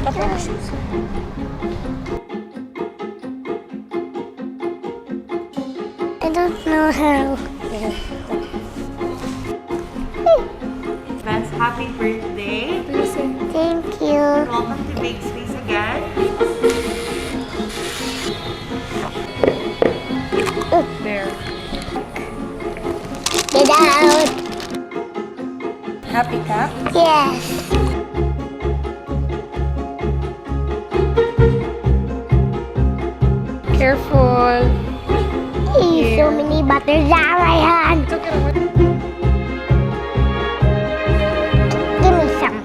Tapos. I don't know how. That's happy birthday. Thank you. Welcome to Bakespace again. There. Get out. Happy ka? Yes. Careful. So many butters on my hand. It's okay. Give me some.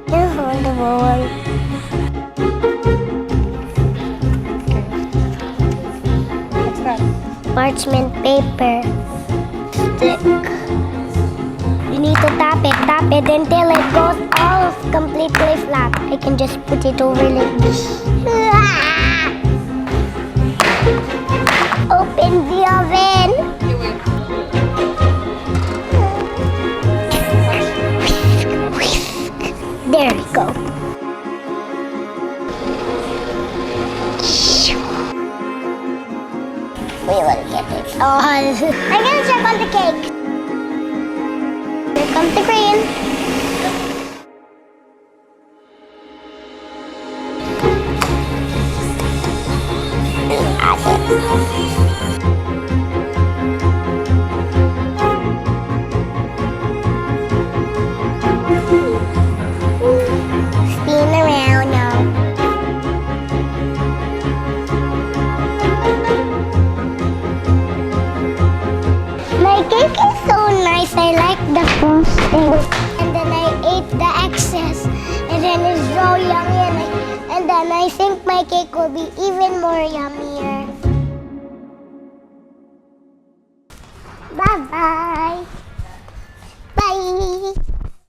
You hold the bowl. What's that? Parchment paper. Stick. You need to tap it until it goes all completely flat. I can just put it over like this. Open the oven. You will. There we go. We will get it all. I'm gonna check on the cake. Here comes the cream. Spin around now. My cake is so nice. I like the frosting. And then I ate the excess. And then it's so yummy. And then I think my cake will be even more yummier. Bye-bye.